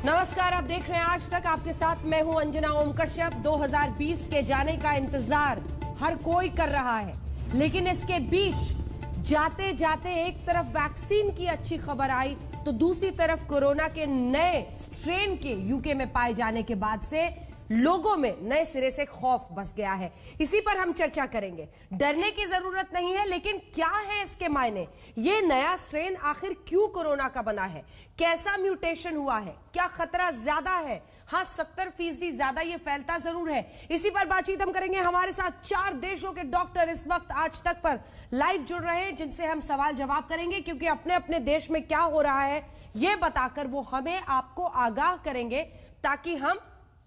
नमस्कार, आप देख रहे हैं आज तक। आपके साथ मैं हूं अंजना ओम कश्यप। 2020 के जाने का इंतजार हर कोई कर रहा है, लेकिन इसके बीच जाते जाते एक तरफ वैक्सीन की अच्छी खबर आई तो दूसरी तरफ कोरोना के नए स्ट्रेन के यूके में पाए जाने के बाद से लोगों में नए सिरे से खौफ बस गया है। इसी पर हम चर्चा करेंगे। डरने की जरूरत नहीं है, लेकिन क्या है इसके मायने? ये नया स्ट्रेन आखिर क्यों कोरोना का बना है? कैसा म्यूटेशन हुआ है? क्या खतरा ज्यादा है? हाँ, 70% ज्यादा ये फैलता जरूर है। इसी पर बातचीत हम करेंगे। हमारे साथ 4 देशों के डॉक्टर इस वक्त आज तक पर लाइव जुड़ रहे हैं, जिनसे हम सवाल जवाब करेंगे, क्योंकि अपने अपने देश में क्या हो रहा है ये बताकर वो हमें आपको आगाह करेंगे, ताकि हम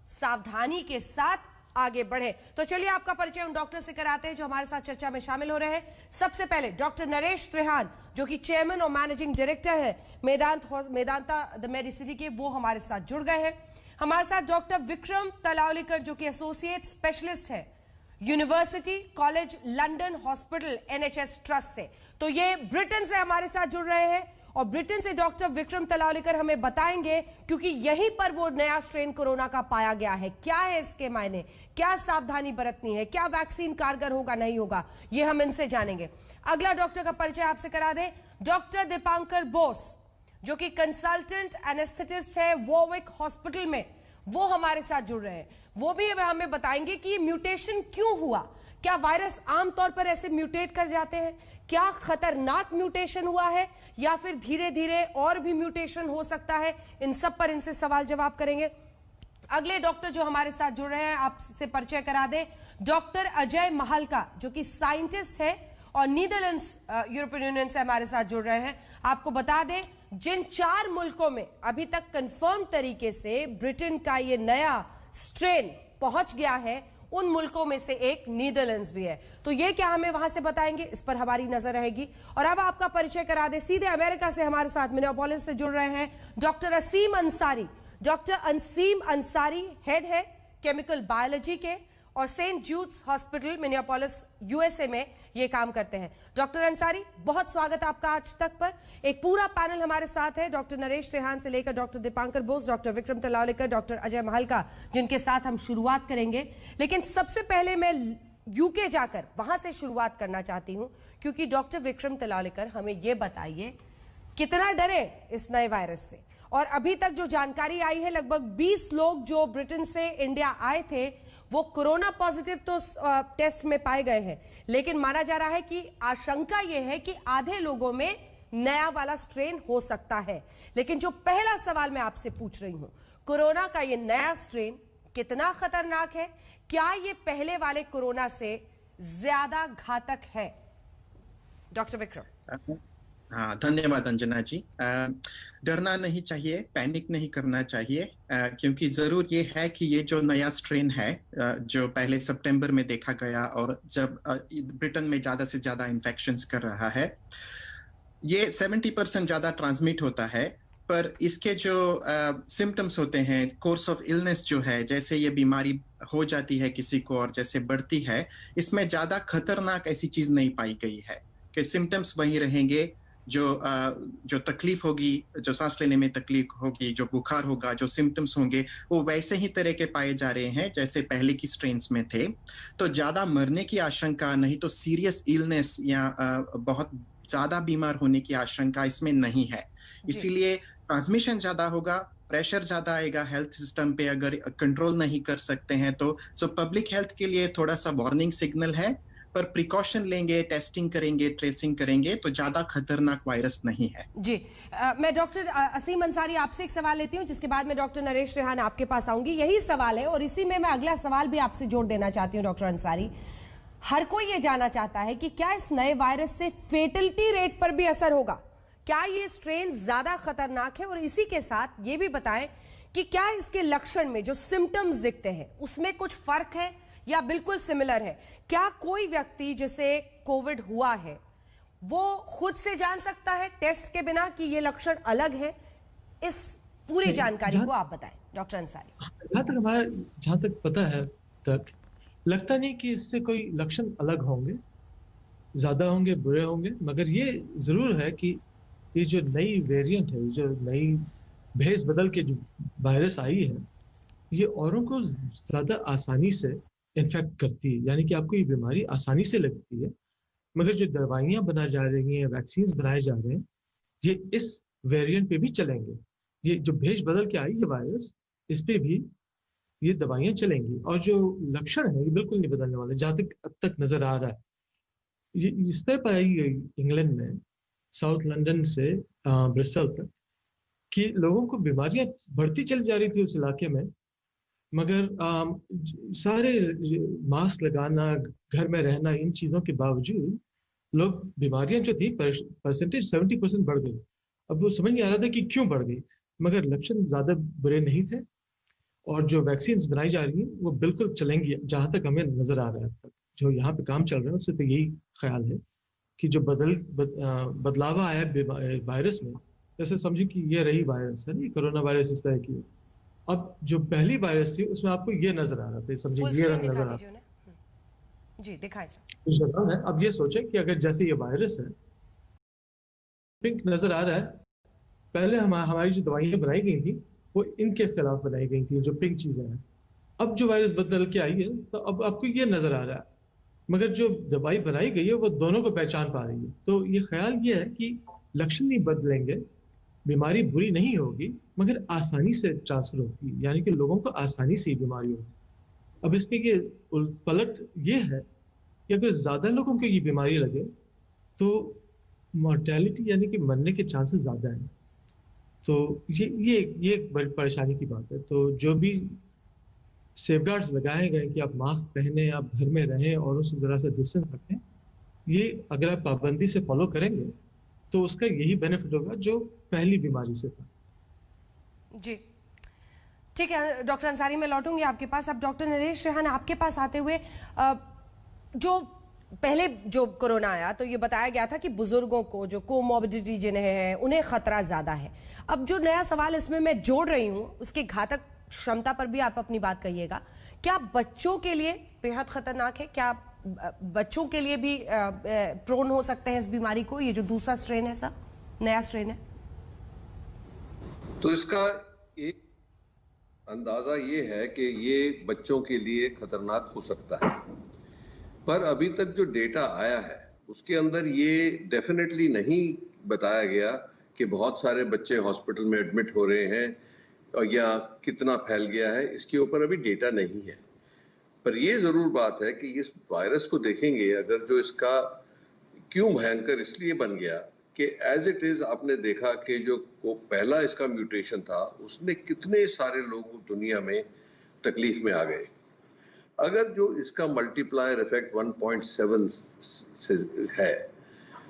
सावधानी के साथ आगे बढ़े। तो चलिए आपका परिचय उन डॉक्टर से कराते हैं जो हमारे साथ चर्चा में शामिल हो रहे हैं। सबसे पहले डॉक्टर नरेश त्रिहान, जो कि चेयरमैन और मैनेजिंग डायरेक्टर है मेदांता द मेडिसिटी के, वो हमारे साथ जुड़ गए हैं। हमारे साथ डॉक्टर विक्रम तलावलीकर, जो कि एसोसिएट स्पेशलिस्ट है university college London hospital NHS trust से। तो ये ब्रिटेन से हमारे साथ जुड़ रहे हैं और ब्रिटेन से डॉक्टर विक्रम तलावलीकर हमें बताएंगे, क्योंकि यहीं पर वो नया स्ट्रेन कोरोना का पाया गया है। क्या है इसके मायने, क्या सावधानी बरतनी है, क्या वैक्सीन कारगर होगा नहीं होगा, ये हम इनसे जानेंगे। अगला डॉक्टर का परिचय आपसे करा दें, डॉक्टर दीपांकर बोस, जो कि कंसल्टेंट एनेस्थेटिस्ट है वॉरविक हॉस्पिटल में, वो हमारे साथ जुड़ रहे हैं। वो भी हमें बताएंगे कि म्यूटेशन क्यों हुआ, क्या वायरस आमतौर पर ऐसे म्यूटेट कर जाते हैं, क्या खतरनाक म्यूटेशन हुआ है, या फिर धीरे धीरे और भी म्यूटेशन हो सकता है। इन सब पर इनसे सवाल जवाब करेंगे। अगले डॉक्टर जो हमारे साथ जुड़ रहे हैं, आपसे परिचय करा दें, डॉक्टर अजय महालका, जो कि साइंटिस्ट है और नीदरलैंड्स यूरोपियन यूनियन से हमारे साथ जुड़ रहे हैं। आपको बता दें, जिन 4 मुल्कों में अभी तक कंफर्म तरीके से ब्रिटेन का ये नया स्ट्रेन पहुंच गया है, उन मुल्कों में से एक नीदरलैंड्स भी है। तो ये क्या हमें वहां से बताएंगे, इस पर हमारी नजर रहेगी। और अब आपका परिचय करा दे, सीधे अमेरिका से हमारे साथ मिनियापोलिस से जुड़ रहे हैं doctor Aseem Ansari. Doctor Aseem Ansari head है केमिकल बायोलॉजी के और Saint Jude's hospital Minneapolis USA में ये काम करते हैं। डॉक्टर अंसारी, बहुत स्वागत आपका आज तक पर। एक पूरा पैनल हमारे साथ है, डॉक्टर नरेश त्रिहान से लेकर doctor Dipankar Bose, doctor Vikram Talwalkar, doctor Ajay Mahalka, जिनके साथ हम शुरुआत करेंगे। लेकिन सबसे पहले मैं यूके जाकर वहां से शुरुआत करना चाहती हूं, क्योंकि डॉक्टर विक्रम तलावलीकर, हमें यह बताइए कितना डरे इस नए वायरस से। और अभी तक जो जानकारी आई है, लगभग 20 लोग जो ब्रिटेन से इंडिया आए थे वो कोरोना पॉजिटिव तो टेस्ट में पाए गए हैं, लेकिन माना जा रहा है कि आशंका यह है कि आधे लोगों में नया वाला स्ट्रेन हो सकता है। लेकिन जो पहला सवाल मैं आपसे पूछ रही हूं, कोरोना का ये नया स्ट्रेन कितना खतरनाक है? क्या ये पहले वाले कोरोना से ज्यादा घातक है? डॉक्टर विक्रम। हाँ, धन्यवाद अंजना जी। डरना नहीं चाहिए, पैनिक नहीं करना चाहिए, क्योंकि जरूर ये है कि ये जो नया स्ट्रेन है जो पहले सितंबर में देखा गया और जब ब्रिटेन में ज्यादा से ज्यादा इन्फेक्शंस कर रहा है, ये 70% ज्यादा ट्रांसमिट होता है। पर इसके जो सिम्टम्स होते हैं, कोर्स ऑफ इलनेस जो है, जैसे ये बीमारी हो जाती है किसी को और जैसे बढ़ती है, इसमें ज्यादा खतरनाक ऐसी चीज नहीं पाई गई है कि सिम्टम्स वही रहेंगे। जो तकलीफ होगी, जो सांस लेने में तकलीफ होगी, जो बुखार होगा, जो सिम्टम्स होंगे, वो वैसे ही तरह के पाए जा रहे हैं जैसे पहले की स्ट्रेन्स में थे। तो ज्यादा मरने की आशंका, नहीं तो सीरियस इलनेस या बहुत ज्यादा बीमार होने की आशंका इसमें नहीं है। इसीलिए ट्रांसमिशन ज्यादा होगा, प्रेशर ज्यादा आएगा हेल्थ सिस्टम पे अगर कंट्रोल नहीं कर सकते हैं तो। सो पब्लिक हेल्थ के लिए थोड़ा सा वार्निंग सिग्नल है, पर प्रिकॉशन लेंगे, टेस्टिंग करेंगे, ट्रेसिंग करेंगे तो ज्यादा खतरनाक वायरस नहीं है जी। मैं डॉक्टर असीम अंसारी आपसे एक सवाल लेती हूं, जिसके बाद मैं डॉक्टर नरेश त्रिहान आपके पास आऊंगी। यही सवाल है और इसी में मैं अगला सवाल भी आपसे जोड़ देना चाहती हूं। डॉक्टर अंसारी, हर कोई ये जानना चाहता है कि क्या इस नए वायरस से फेटलिटी रेट पर भी असर होगा? क्या ये स्ट्रेन ज्यादा खतरनाक है? और इसी के साथ ये भी बताएं कि क्या इसके लक्षण में जो सिम्टम्स दिखते हैं उसमें कुछ फर्क है या बिल्कुल सिमिलर है? क्या कोई व्यक्ति जिसे कोविड हुआ है वो खुद से जान सकता है टेस्ट के बिना कि ये लक्षण अलग है? इस पूरी जानकारी को आप बताएं डॉक्टर अंसारी। जहां तक पता है, तक लगता नहीं कि इससे कोई लक्षण अलग होंगे, ज्यादा होंगे, बुरे होंगे। मगर ये जरूर है कि ये जो नई वेरिएंट है, जो नई भेष बदल के जो वायरस आई है, ये औरों को ज्यादा आसानी से इन्फेक्ट करती है, यानी कि आपको ये बीमारी आसानी से लगती है। मगर जो दवाइयां बना जा रही हैं, वैक्सीन बनाए जा रहे हैं, ये इस वेरिएंट पे भी चलेंगे। ये जो भेष बदल के आई है वायरस, इस पे भी ये दवाइयां चलेंगी, और जो लक्षण है ये बिल्कुल नहीं बदलने वाले, जहां तक अब तक नजर आ रहा है। ये इस तरह पाई गई इंग्लैंड में, साउथ लंदन से ब्रिस्टल तक, कि लोगों को बीमारियां बढ़ती चली जा रही थी उस इलाके में, मगर सारे मास्क लगाना, घर में रहना, इन चीजों के बावजूद लोग, बीमारियां जो थी परसेंटेज 70% बढ़ गई। अब वो समझ नहीं आ रहा था कि क्यों बढ़ गई, मगर लक्षण ज्यादा बुरे नहीं थे, और जो वैक्सीन बनाई जा रही है वो बिल्कुल चलेंगी, जहां तक हमें नजर आ रहा है। अब तक जो यहाँ पे काम चल रहा है उससे तो यही ख्याल है कि जो बदलाव आया वायरस में, जैसे समझिए कि ये रही वायरस है, नहीं कोरोना वायरस इस तरह की है। अब जो पहली वायरस थी उसमें आपको ये नजर आ रहा था, समझिए ये रंग नजर आ रहा था, जी दिखाएं सर। है। अब ये सोचें कि अगर जैसे ये वायरस है, पिंक नजर आ रहा है, पहले हमारी जो दवाइयां बनाई गई थी वो इनके खिलाफ बनाई गई थी, जो पिंक चीजें हैं। अब जो वायरस बदल के आई है तो अब आपको ये नजर आ रहा है, मगर जो दवाई बनाई गई है वो दोनों को पहचान पा रही है। तो ये ख्याल ये है कि लक्षण नहीं बदलेंगे, बीमारी बुरी नहीं होगी, मगर आसानी से ट्रांसफर होगी, यानी कि लोगों को आसानी से बीमारी होगी। अब इसके ये पलट ये है कि अगर ज्यादा लोगों को ये बीमारी लगे तो मॉर्टेलिटी, यानी कि मरने के चांसेस ज्यादा हैं। तो ये एक बड़ी परेशानी की बात है। तो जो भी सेफगार्ड्स लगाए गए कि आप मास्क पहने, आप घर में रहें और उससे जरा सा डिस्टेंस रखें, ये अगर आप पाबंदी से फॉलो करेंगे तो उसका यही बेनिफिट होगा जो पहली बीमारी से था। जी ठीक है डॉक्टर अंसारी, मैं लौटूंगी आपके पास। अब डॉक्टर नरेश रेहान, आपके पास आते हुए, जो पहले जो कोरोना आया तो ये बताया गया था कि बुजुर्गों को, जो कोमॉर्बिडिटी जिन्हें है, उन्हें खतरा ज्यादा है। अब जो नया सवाल इसमें मैं जोड़ रही हूं, उसकी घातक क्षमता पर भी आप अपनी बात कहिएगा। क्या बच्चों के लिए बेहद खतरनाक है? क्या बच्चों के लिए भी प्रोन हो सकते हैं इस बीमारी को, ये जो दूसरा स्ट्रेन है, सर नया स्ट्रेन है? तो इसका एक अंदाजा ये है कि ये बच्चों के लिए खतरनाक हो सकता है, पर अभी तक जो डेटा आया है उसके अंदर ये डेफिनेटली नहीं बताया गया कि बहुत सारे बच्चे हॉस्पिटल में एडमिट हो रहे हैं और या कितना फैल गया है, इसके ऊपर अभी डेटा नहीं है। पर ये जरूर बात है कि इस वायरस को देखेंगे, अगर जो इसका क्यों भयंकर इसलिए बन गया कि एज इट इज आपने देखा कि जो पहला इसका म्यूटेशन था उसने कितने सारे लोग दुनिया में तकलीफ में आ गए। अगर जो इसका मल्टीप्लायर इफेक्ट 1.7 है,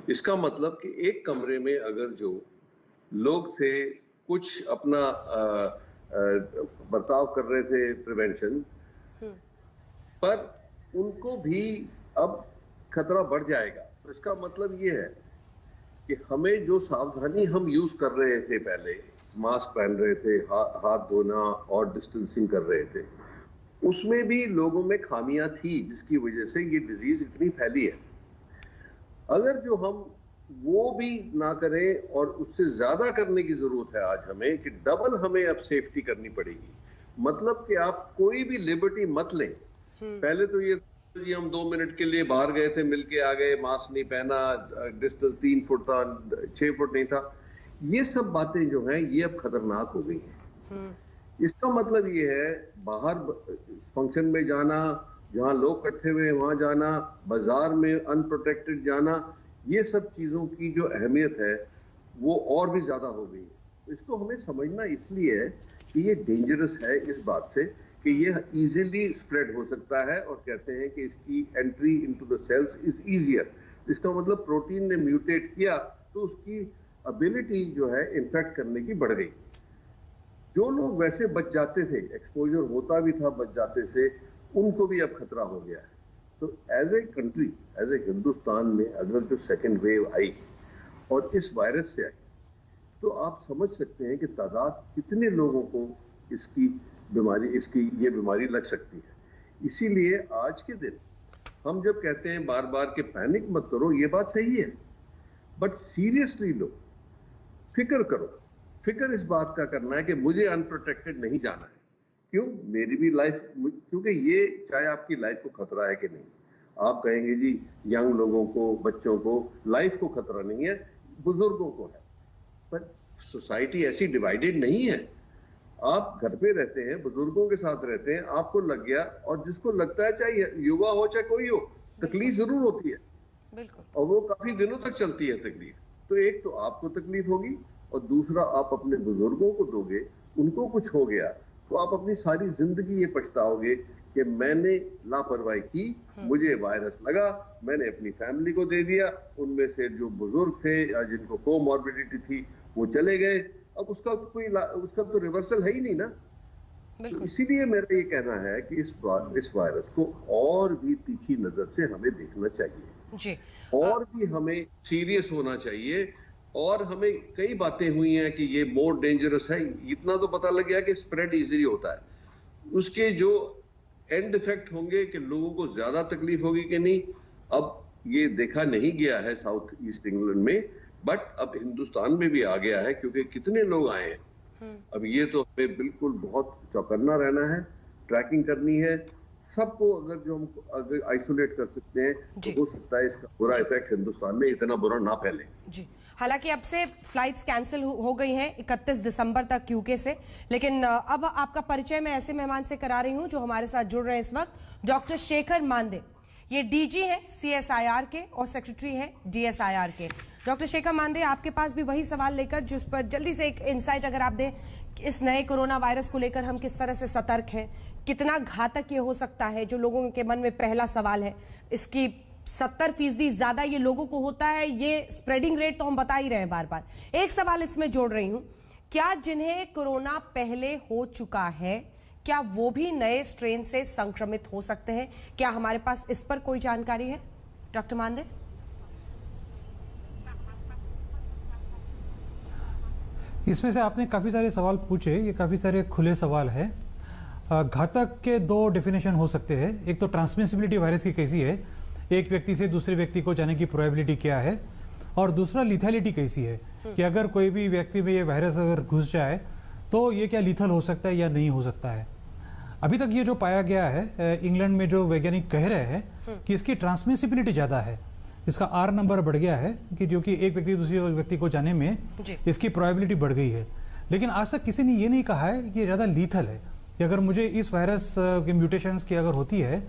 इसका मतलब कि एक कमरे में अगर जो लोग थे कुछ अपना बर्ताव कर रहे थे प्रिवेंशन, पर उनको भी अब खतरा बढ़ जाएगा। तो इसका मतलब ये है कि हमें जो सावधानी हम यूज कर रहे थे, पहले मास्क पहन रहे थे, हाथ धोना और डिस्टेंसिंग कर रहे थे, उसमें भी लोगों में खामियां थी जिसकी वजह से ये डिजीज इतनी फैली है। अगर जो हम वो भी ना करें और उससे ज्यादा करने की जरूरत है आज हमें, कि डबल हमें अब सेफ्टी करनी पड़ेगी। मतलब कि आप कोई भी लिबर्टी मत लें। पहले तो ये जी हम 2 मिनट के लिए बाहर गए थे, मिलके आ गए, मास्क नहीं पहना, डिस्टेंस 3 फुट था, 6 फुट नहीं था, ये सब बातें जो हैं ये अब खतरनाक हो गई हैं। इसका मतलब ये है बाहर फंक्शन में जाना, जहाँ लोग इकट्ठे हुए वहां जाना, बाजार में अनप्रोटेक्टेड जाना, ये सब चीजों की जो अहमियत है वो और भी ज्यादा हो गई है। इसको हमें समझना इसलिए है कि ये डेंजरस है इस बात से कि ये इजीली स्प्रेड हो सकता है, और कहते हैं कि इसकी entry into the cells is easier. इसका मतलब प्रोटीन ने म्यूटेट किया तो उसकी एबिलिटी जो है इन्फेक्ट करने की बढ़ गई। जो लोग वैसे बच जाते थे, एक्सपोजर होता भी था बच जाते से, उनको भी अब खतरा हो गया है। तो as a country, as a Hindustan में अगर जो सेकेंड वेव आई और इस वायरस से आई, तो आप समझ सकते हैं कि तादाद कितने लोगों को इसकी ये बीमारी लग सकती है। इसीलिए आज के दिन हम जब कहते हैं बार बार कि पैनिक मत करो, ये बात सही है, बट सीरियसली लो, फिक्र करो फिक्र इस बात का करना है कि मुझे अनप्रोटेक्टेड नहीं जाना है। क्यों? मेरी भी लाइफ, क्योंकि ये चाहे आपकी लाइफ को खतरा है कि नहीं, आप कहेंगे जी यंग लोगों को, बच्चों को लाइफ को खतरा नहीं है, बुजुर्गों को है, पर सोसाइटी ऐसी डिवाइडेड नहीं है। आप घर पे रहते हैं, बुजुर्गों के साथ रहते हैं, आपको लग गया, और जिसको लगता है, चाहे युवा हो चाहे कोई हो, तकलीफ जरूर होती है, बिल्कुल, और वो काफी दिनों तक चलती है तकलीफ। तो एक तो आपको तकलीफ होगी, और दूसरा आप अपने बुजुर्गों को दोगे, उनको कुछ हो गया तो आप अपनी सारी जिंदगी ये पछताओगे कि मैंने लापरवाही की, मुझे वायरस लगा, मैंने अपनी फैमिली को दे दिया, उनमें से जो बुजुर्ग थे या जिनको कोमॉर्बिडिटी थी वो चले गए, अब उसका तो रिवर्सल है ही नहीं ना। तो इसीलिए मेरा ये कहना है कि इस वायरस को और भी तीखी नजर से हमें देखना चाहिए जी, और भी हमें सीरियस होना चाहिए। और हमें कई बातें हुई हैं कि ये मोर डेंजरस है, इतना तो पता लग गया कि स्प्रेड इजीली होता है, उसके जो एंड इफेक्ट होंगे कि लोगों को ज्यादा तकलीफ होगी कि नहीं, अब ये देखा नहीं गया है साउथ ईस्ट इंग्लैंड में, बट अब हिंदुस्तान में भी आ गया है, क्योंकि कितने लोग आए हैं। अब ये तो हमें बिल्कुल बहुत चौकन्ना रहना है, ट्रैकिंग करनी है सबको। अगर आइसोलेट कर सकते हैं तो हो सकता है इसका बुरा इफेक्ट हिंदुस्तान में इतना बुरा ना फैले जी। हालांकि अब से फ्लाइट्स कैंसिल हो गई हैं 31 दिसंबर तक यूके से, लेकिन अब आपका परिचय मैं ऐसे मेहमान से करा रही हूं जो हमारे साथ जुड़ रहे हैं इस वक्त, डॉक्टर शेखर मांदे। ये डीजी हैं CSIR के और सेक्रेटरी हैं DSIR के। डॉक्टर शेखर मांदे, आपके पास भी वही सवाल लेकर, जिस पर जल्दी से एक इंसाइट अगर आप दें, इस नए कोरोना वायरस को लेकर हम किस तरह से सतर्क हैं, कितना घातक ये हो सकता है, जो लोगों के मन में पहला सवाल है। इसकी 70% ज्यादा ये लोगों को होता है, ये स्प्रेडिंग रेट तो हम बता ही रहे हैं बार बार। एक सवाल इसमें जोड़ रही हूं, क्या जिन्हें कोरोना पहले हो चुका है, क्या वो भी नए स्ट्रेन से संक्रमित हो सकते हैं? क्या हमारे पास इस पर कोई जानकारी है डॉक्टर मांदे? इसमें से आपने काफ़ी सारे सवाल पूछे, ये काफ़ी सारे खुले सवाल है। घातक के दो डेफिनेशन हो सकते हैं। एक तो ट्रांसमिसिबिलिटी वायरस की कैसी है, एक व्यक्ति से दूसरे व्यक्ति को जाने की प्रोबेबिलिटी क्या है, और दूसरा लिथैलिटी कैसी है कि अगर कोई भी व्यक्ति में ये वायरस अगर घुस जाए तो ये क्या लिथल हो सकता है या नहीं हो सकता है। अभी तक ये जो पाया गया है, इंग्लैंड में जो वैज्ञानिक कह रहे हैं कि इसकी ट्रांसमिसिबिलिटी ज़्यादा है, इसका R नंबर बढ़ गया है, कि जो कि एक व्यक्ति दूसरे व्यक्ति को जाने में इसकी प्रोबेबिलिटी बढ़ गई है। लेकिन आज तक किसी ने ये नहीं कहा है कि ज़्यादा लीथल है, कि अगर मुझे इस वायरस के म्यूटेशंस की अगर होती है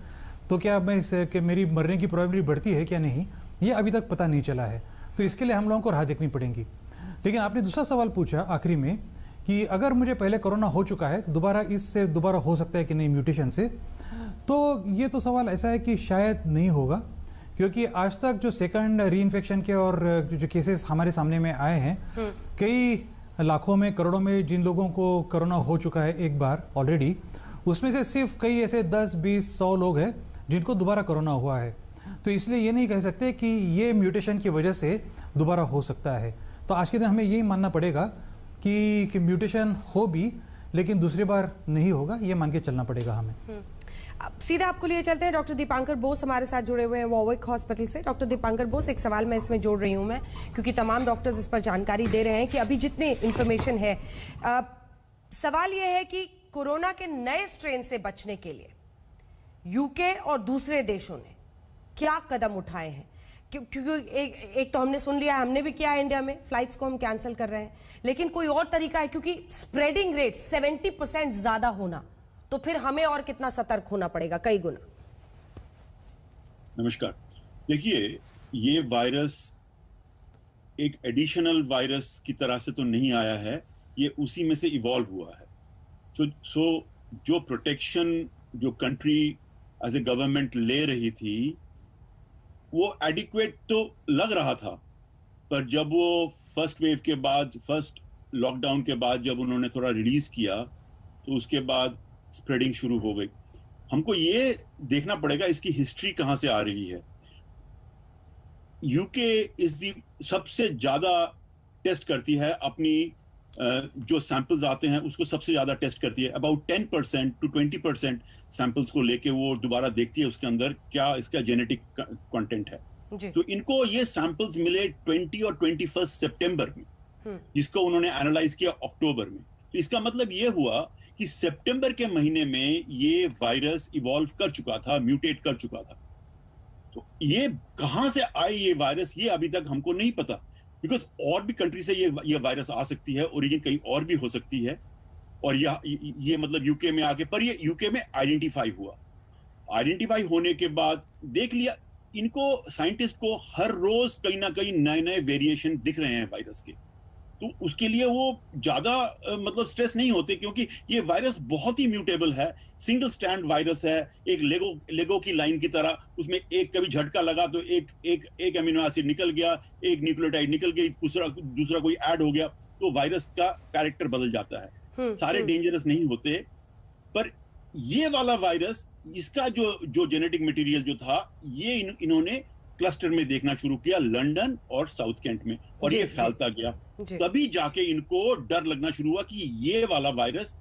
तो क्या मेरी मरने की प्रोबेबिलिटी बढ़ती है क्या नहीं, ये अभी तक पता नहीं चला है। तो इसके लिए हम लोगों को राह देखनी पड़ेगी। लेकिन आपने दूसरा सवाल पूछा आखिरी में कि अगर मुझे पहले कोरोना हो चुका है तो दोबारा हो सकता है कि नहीं म्यूटेशन से, तो ये तो सवाल ऐसा है कि शायद नहीं होगा, क्योंकि आज तक जो सेकंड री इन्फेक्शन के और जो केसेस हमारे सामने में आए हैं, कई लाखों में करोड़ों में जिन लोगों को कोरोना हो चुका है एक बार ऑलरेडी, उसमें से सिर्फ कई ऐसे 10, 20, 100 लोग हैं जिनको दोबारा कोरोना हुआ है। तो इसलिए ये नहीं कह सकते कि ये म्यूटेशन की वजह से दोबारा हो सकता है। तो आज के दिन हमें यही मानना पड़ेगा कि म्यूटेशन हो भी, लेकिन दूसरी बार नहीं होगा, ये मान के चलना पड़ेगा हमें। सीधा आपको लिए चलते हैं, डॉक्टर दीपांकर बोस हमारे साथ जुड़े हुए हैं वॉरविक हॉस्पिटल से। डॉक्टर दीपांकर बोस, एक सवाल मैं इसमें जोड़ रही हूं मैं, क्योंकि तमाम डॉक्टर्स इस पर जानकारी दे रहे हैं कि अभी जितनी इंफॉर्मेशन है, सवाल यह है कि कोरोना के नए स्ट्रेन से बचने के लिए यूके और दूसरे देशों ने क्या कदम उठाए हैं? क्योंकि एक तो हमने सुन लिया है, हमने भी किया है इंडिया में, फ्लाइट्स को हम कैंसिल कर रहे हैं, लेकिन कोई और तरीका है? क्योंकि स्प्रेडिंग रेट 70% ज्यादा होना, तो फिर हमें और कितना सतर्क होना पड़ेगा, कई गुना। नमस्कार। देखिए, ये वायरस एक एडिशनल वायरस की तरह से तो नहीं आया है, ये उसी में से इवॉल्व हुआ है। सो जो प्रोटेक्शन जो कंट्री एज ए गवर्नमेंट ले रही थी वो एडिक्वेट तो लग रहा था, पर जब वो फर्स्ट वेव के बाद, फर्स्ट लॉकडाउन के बाद जब उन्होंने थोड़ा रिलीज किया, तो उसके बाद स्प्रेडिंग शुरू हो गई। हमको ये देखना पड़ेगा इसकी हिस्ट्री कहां से आ रही है। यूके सबसे ज्यादा टेस्ट करती है अपनी जो सैंपल्स आते हैं उसको सबसे ज्यादा टेस्ट करती है। अबाउट 10% to 20% सैंपल्स को लेके वो दोबारा देखती है उसके अंदर क्या इसका जेनेटिक कंटेंट है। तो इनको ये सैंपल्स मिले 20 और 21 सितंबर में, जिसको उन्होंने एनालाइज किया अक्टूबर में। तो इसका मतलब ये हुआ कि सितंबर के महीने में ये वायरस इवॉल्व कर चुका था, म्यूटेट कर चुका था। तो ये कहां से आई ये वायरस, ये अभी तक हमको नहीं पता, बिकॉज और भी कंट्री से ये वायरस आ सकती है, ओरिजिन कहीं और भी हो सकती है। और ये मतलब यूके में आके, पर ये यूके में आइडेंटिफाई हुआ। आइडेंटिफाई होने के बाद देख लिया, इनको साइंटिस्ट को हर रोज कहीं ना कहीं नए नए वेरिएशन दिख रहे हैं वायरस के, तो उसके लिए वो ज्यादा मतलब स्ट्रेस नहीं होते, क्योंकि ये वायरस बहुत ही म्यूटेबल है, सिंगल स्ट्रैंड वायरस है, एक लेगो की लाइन की तरह। उसमें एक कभी झटका लगा तो एक अमीनो एसिड निकल गया, एक न्यूक्लियोटाइड निकल गई, दूसरा कोई ऐड हो गया, तो वायरस का कैरेक्टर बदल जाता है। सारे डेंजरस नहीं होते, पर ये वाला वायरस, इसका जो जेनेटिक मटेरियल जो था, ये इन्होंने क्लस्टर में देखना शुरू किया, लंदन और साउथ कैंट में, और ये फैलता गया। तभी जाके इनको डर लगना शुरू हुआ कि ये वाला वायरस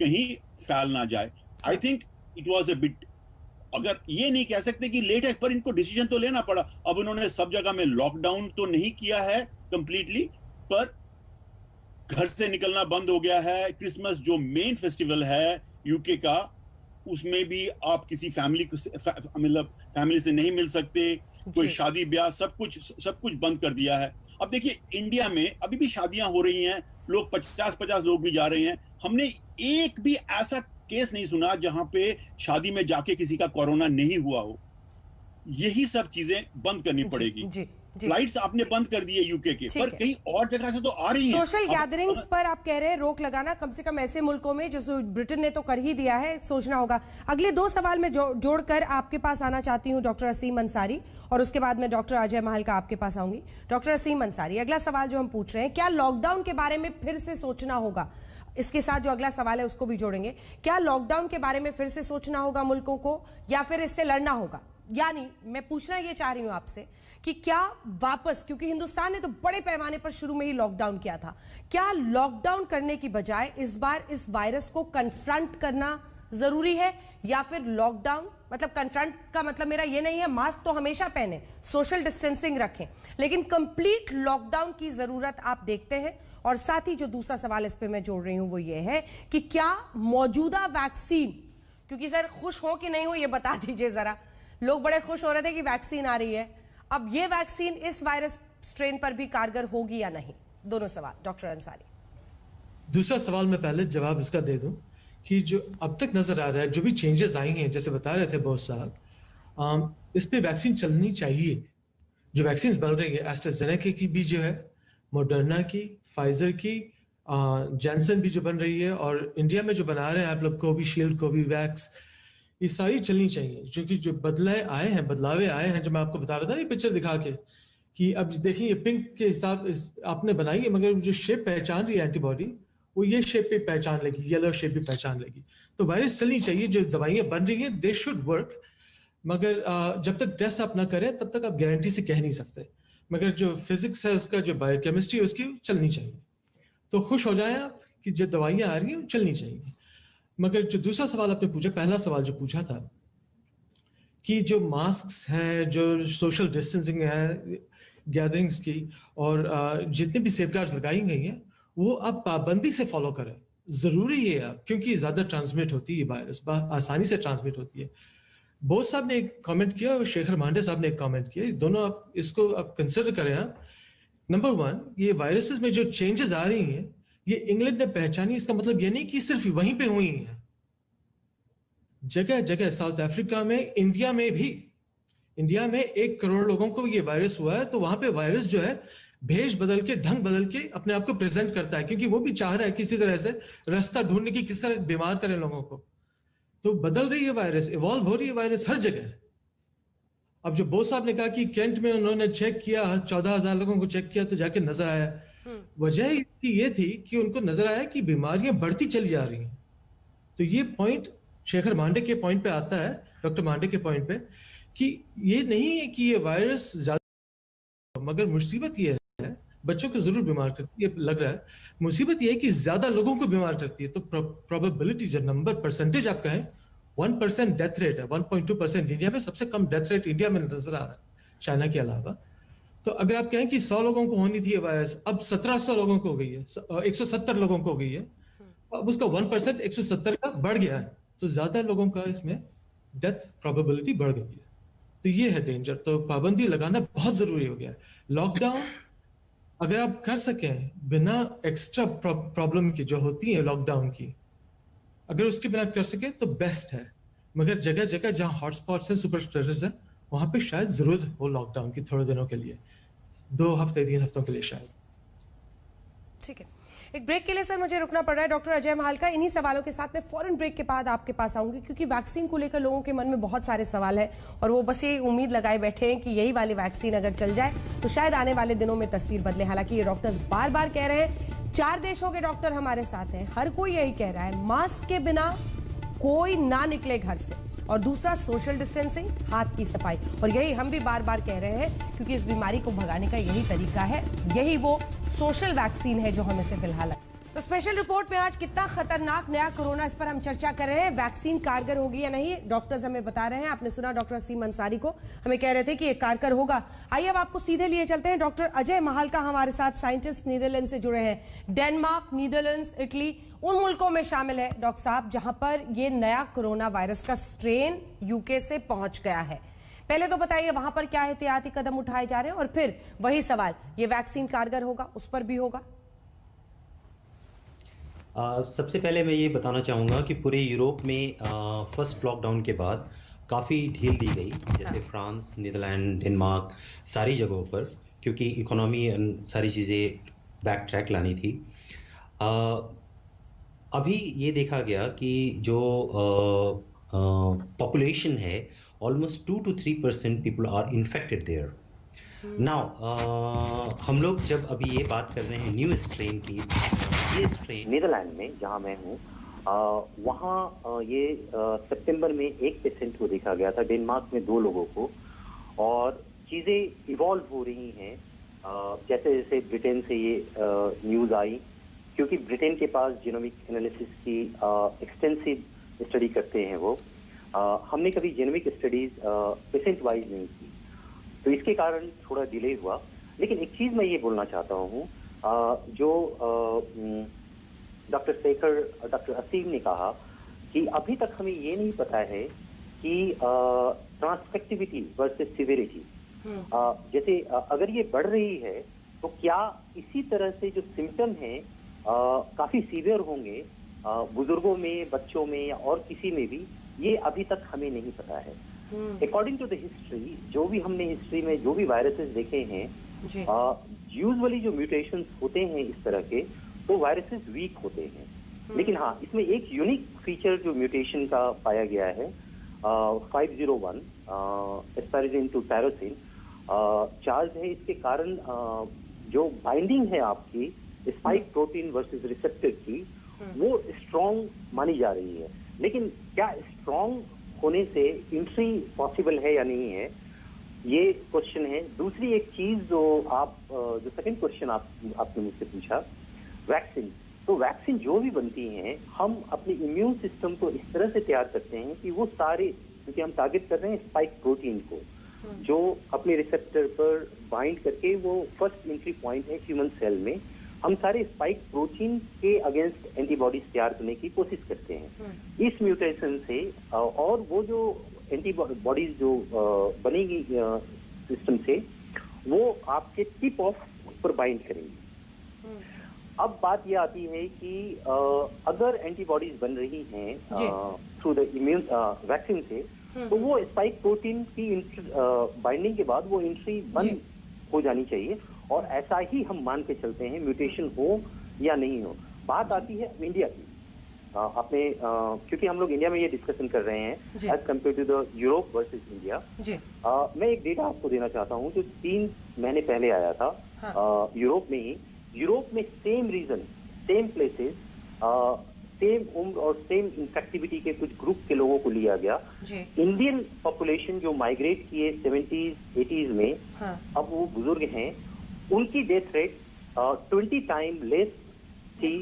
कहीं फैल ना जाए। I think it was a bit, अगर ये नहीं कह सकते कि लेट है, पर इनको डिसीजन तो लेना पड़ा। अब उन्होंने सब जगह में लॉकडाउन तो नहीं किया है कंप्लीटली, पर घर से निकलना बंद हो गया है। क्रिसमस जो मेन फेस्टिवल है यूके का, उसमें भी आप किसी फैमिली से नहीं मिल सकते, कोई शादी ब्याह सब कुछ बंद कर दिया है। अब देखिए इंडिया में अभी भी शादियां हो रही हैं, लोग 50-50 लोग भी जा रहे हैं। हमने एक भी ऐसा केस नहीं सुना जहां पे शादी में जाके किसी का कोरोना नहीं हुआ हो। यही सब चीजें बंद करनी पड़ेगी। फ्लाइट्स आपने बंद कर दिए यूके के, पर कहीं और जगह से तो आ रही हैं। सोशल गैदरिंग्स पर आप कह रहे हैं रोक लगाना, कम से कम ऐसे मुल्कों में, जो ब्रिटेन ने तो कर ही दिया है, सोचना होगा। अगले 2 सवाल में जोड़कर आपके पास आना चाहती हूं, डॉक्टर असीम अंसारी, और उसके बाद मैं डॉक्टर अजय महल का आपके पास आऊंगी। डॉक्टर असीम अंसारी, अगला सवाल जो हम पूछ रहे हैं, क्या लॉकडाउन के बारे में फिर से सोचना होगा? इसके साथ जो अगला सवाल है उसको भी जोड़ेंगे। क्या लॉकडाउन के बारे में फिर से सोचना होगा मुल्कों को, या फिर इससे लड़ना होगा? यानी मैं पूछना ये चाह रही हूं आपसे कि क्या वापस, क्योंकि हिंदुस्तान ने तो बड़े पैमाने पर शुरू में ही लॉकडाउन किया था, क्या लॉकडाउन करने की बजाय इस बार इस वायरस को कन्फ्रंट करना जरूरी है, या फिर लॉकडाउन, मतलब कन्फ्रंट का मतलब मेरा ये नहीं है मास्क तो हमेशा पहने, सोशल डिस्टेंसिंग रखें, लेकिन कंप्लीट लॉकडाउन की जरूरत आप देखते हैं? और साथ ही जो दूसरा सवाल इस पे मैं जोड़ रही हूं वो ये है कि क्या मौजूदा वैक्सीन, क्योंकि सर खुश हो कि नहीं हो ये बता दीजिए जरा, लोग बड़े खुश हो रहे थे कि वैक्सीन आ रही है, अब ये वैक्सीन इस वायरस स्ट्रेन पर भी कारगर होगी या नहीं? दोनों सवाल डॉक्टर अंसारी। दूसरा सवाल मैं पहले जवाब इसका दे दूं कि जो अब तक नजर आ रहा है, जो भी चेंजेस आई हैं, जैसे बता रहे थे बहुत साहब, इस पे वैक्सीन चलनी चाहिए। जो वैक्सीन बन रही है, एस्ट्राजेनेका की भी जो है, मॉडर्ना की, फाइजर की, जॉनसन भी जो बन रही है, और इंडिया में जो बना रहे हैं आप लोग, कोविशील्ड, कोवीवैक्स, ये सारी चलनी चाहिए। क्योंकि जो बदलावे आए हैं, जो मैं आपको बता रहा था ना पिक्चर दिखा के, कि अब देखिए ये पिंक के हिसाब आपने बनाई है, मगर जो शेप पहचान रही है एंटीबॉडी, वो ये शेप भी पहचान लेगी, येलो शेप भी पहचान लेगी। तो वायरस चलनी चाहिए, जो दवाइयाँ बन रही हैं दे शुड वर्क, मगर जब तक टेस्ट आप ना करें तब तक आप गारंटी से कह नहीं सकते। मगर जो फिजिक्स है उसका, जो बायोकेमिस्ट्री है उसकी, चलनी चाहिए। तो खुश हो जाएं आप कि जो दवाइयाँ आ रही हैं वो चलनी चाहिए। मगर जो दूसरा सवाल आपने पूछा, पहला सवाल जो पूछा था कि जो मास्क हैं, जो सोशल डिस्टेंसिंग है, गैदरिंग्स की, और जितने भी सेफगार्ड्स लगाई गई हैं, वो अब पाबंदी से फॉलो करें। जरूरी है अब, क्योंकि ज्यादा ट्रांसमिट होती है वायरस, आसानी से ट्रांसमिट होती है। बोस साहब ने एक कमेंट किया और शेखर मांडे साहब ने एक कमेंट किया, दोनों आप इसको आप कंसिडर करें। आप नंबर 1, ये वायरसेस में जो चेंजेस आ रही हैं, ये इंग्लैंड ने पहचानी। इसका मतलब ये नहीं कि सिर्फ वहीं पे हुई है, जगह जगह, साउथ अफ्रीका में, इंडिया में भी। इंडिया में 1 करोड़ लोगों को ये वायरस हुआ है, तो वहां पे वायरस जो है भेष बदल के, ढंग बदल के अपने आप को प्रेजेंट करता है, क्योंकि वो भी चाह रहा है किसी तरह से रास्ता ढूंढने की, किस तरह बीमार करें लोगों को। तो बदल रही है वायरस, इवॉल्व हो रही है वायरस हर जगह। अब जो बोस साहब ने कहा कि कैंट में उन्होंने चेक किया, 14,000 लोगों को चेक किया तो जाके नजर आया, वजह इसकी ये थी कि उनको नजर आया कि बीमारियां बढ़ती चली जा रही हैं। तो ये पॉइंट शेखर मांडे के पॉइंट पे आता है, डॉक्टर मांडे के पॉइंट पे, कि ये नहीं है कि ये वायरस ज्यादा, मगर मुसीबत ये है, बच्चों को जरूर बीमार करती है लग रहा है, मुसीबत ये है कि ज्यादा लोगों को बीमार करती है। तो प्रोबेबिलिटी, जो नंबर, परसेंटेज आप कहें, 1% डेथ रेट है, 1.2%। इंडिया में सबसे कम डेथ रेट इंडिया में नजर आ रहा है, चाइना के अलावा। तो अगर आप कहें कि 100 लोगों को होनी थी ये वायरस, अब 1700 लोगों को हो गई है, 170 लोगों को हो गई है, अब उसका 1% 170 का बढ़ गया है, तो ज्यादा लोगों का इसमें डेथ प्रोबेबिलिटी बढ़ गई है। तो ये है डेंजर। तो पाबंदी लगाना बहुत जरूरी हो गया है। लॉकडाउन अगर आप कर सकें बिना एक्स्ट्रा प्रॉब्लम की जो होती है लॉकडाउन की, अगर उसके बिना कर सके तो बेस्ट है। मगर जगह जगह जहां हॉटस्पॉट्स हैं, सुपर स्प्रेडर्स हैं, वहां पे शायद जरूरत हो लॉकडाउन की थोड़े दिनों के लिए, 2 हफ्ते 3 हफ्तों के लिए शायद। ठीक है, एक ब्रेक के लिए सर मुझे रुकना पड़ रहा है। डॉक्टर अजय महालका, इन्हीं सवालों के साथ मैं फौरन ब्रेक के बाद आपके पास आऊंगी, क्योंकि वैक्सीन को लेकर लोगों के मन में बहुत सारे सवाल है और वो बस ये उम्मीद लगाए बैठे हैं कि यही वाली वैक्सीन अगर चल जाए तो शायद आने वाले दिनों में तस्वीर बदले। हालांकि ये डॉक्टर्स बार बार कह रहे हैं, 4 देशों के डॉक्टर हमारे साथ हैं, हर कोई यही कह रहा है, मास्क के बिना कोई ना निकले घर से, और दूसरा सोशल डिस्टेंसिंग, हाथ की सफाई। और यही हम भी बार बार कह रहे हैं, क्योंकि इस बीमारी को भगाने का यही तरीका है, यही वो सोशल वैक्सीन है जो हमें से फिलहाल। तो स्पेशल रिपोर्ट में आज कितना खतरनाक नया कोरोना, इस पर हम चर्चा कर रहे हैं। वैक्सीन कारगर होगी या नहीं, डॉक्टर्स हमें बता रहे हैं। आपने सुना डॉक्टर असीम अंसारी को, हमें कह रहे थे कि ये कारगर होगा। आइए अब आपको सीधे लिए चलते हैं। डॉक्टर अजय महालका हमारे साथ, साइंटिस्ट, नीदरलैंड से जुड़े हैं। डेनमार्क, नीदरलैंड्स, इटली, उन मुल्कों में शामिल है डॉक्टर साहब जहां पर ये नया कोरोना वायरस का स्ट्रेन यूके से पहुंच गया है। पहले तो बताइए वहां पर क्या एहतियाती कदम उठाए जा रहे हैं, और फिर वही सवाल, ये वैक्सीन कारगर होगा, उस पर भी होगा। सबसे पहले मैं ये बताना चाहूँगा कि पूरे यूरोप में फर्स्ट लॉकडाउन के बाद काफ़ी ढील दी गई, जैसे फ्रांस, नीदरलैंड, डेनमार्क, सारी जगहों पर, क्योंकि इकोनॉमी एंड सारी चीज़ें बैक ट्रैक लानी थी। अभी ये देखा गया कि जो पॉपुलेशन है, almost 2 to 3% people are infected there. Now हम लोग जब अभी ये बात कर रहे हैं न्यू स्ट्रेन की, ये स्ट्रेन नीदरलैंड में जहां मैं हूँ, वहाँ ये सितंबर में 1 पेशेंट को देखा गया था, डेनमार्क में 2 लोगों को, और चीज़ें इवॉल्व हो रही हैं जैसे जैसे ब्रिटेन से ये न्यूज़ आई, क्योंकि ब्रिटेन के पास जीनोमिक एनालिसिस की एक्सटेंसिव स्टडी करते हैं वो। हमने कभी जीनोमिक स्टडीज पेशेंट वाइज नहीं की, तो इसके कारण थोड़ा डिले हुआ। लेकिन एक चीज़ मैं ये बोलना चाहता हूँ, जो डॉक्टर शेखर, डॉक्टर असीम ने कहा कि अभी तक हमें ये नहीं पता है कि ट्रांसफेक्टिविटी वर्सेस सिविरिटी, जैसे अगर ये बढ़ रही है तो क्या इसी तरह से जो सिम्टम हैं काफ़ी सीवियर होंगे बुजुर्गों में, बच्चों में, या और किसी में भी, ये अभी तक हमें नहीं पता है। अकॉर्डिंग टू द हिस्ट्री, जो भी हमने हिस्ट्री में जो भी वायरसेस देखे हैं, यूजुअली जो म्यूटेशंस होते हैं इस तरह के, तो वायरसेस वीक होते हैं। लेकिन हाँ, इसमें एक यूनिक फीचर जो म्यूटेशन का पाया गया है, 501 एस्पारिजिन टू टायरोसिन चार्ज है। इसके कारण जो बाइंडिंग है आपकी स्पाइक प्रोटीन वर्सेस रिसेप्टर की, वो स्ट्रॉन्ग मानी जा रही है। लेकिन क्या स्ट्रॉन्ग होने से एंट्री पॉसिबल है या नहीं है, ये क्वेश्चन है। दूसरी एक चीज जो सेकंड क्वेश्चन आपने मुझसे पूछा, वैक्सीन। तो वैक्सीन जो भी बनती हैं, हम अपने इम्यून सिस्टम को इस तरह से तैयार करते हैं कि वो सारे, क्योंकि हम टारगेट कर रहे हैं स्पाइक प्रोटीन को, जो अपने रिसेप्टर पर बाइंड करके वो फर्स्ट एंट्री पॉइंट है ह्यूमन सेल में, हम सारे स्पाइक प्रोटीन के अगेंस्ट एंटीबॉडीज तैयार करने की कोशिश करते हैं। इस म्यूटेशन से और वो जो एंटीबॉडीज जो बनेगी सिस्टम से, वो आपके टिप ऑफ पर बाइंड करेंगी। अब बात ये आती है कि अगर एंटीबॉडीज बन रही हैं थ्रू द इम्यून वैक्सीन से, तो वो स्पाइक प्रोटीन की बाइंडिंग के बाद वो एंट्री बंद हो जानी चाहिए, और ऐसा ही हम मान के चलते हैं, म्यूटेशन हो या नहीं हो। बात आती है इंडिया की, आपने क्योंकि हम लोग इंडिया में ये डिस्कशन कर रहे हैं as compare to the Europe versus India. मैं एक डेटा आपको देना चाहता हूँ जो 3 महीने पहले आया था। यूरोप में ही, यूरोप में same reason, same places, same उम्र और सेम इंफेक्टिविटी के कुछ ग्रुप के लोगों को लिया गया। इंडियन पॉपुलेशन जो माइग्रेट किए 70s 80s में, अब वो बुजुर्ग हैं, उनकी डेथ रेट 20 टाइम लेस थी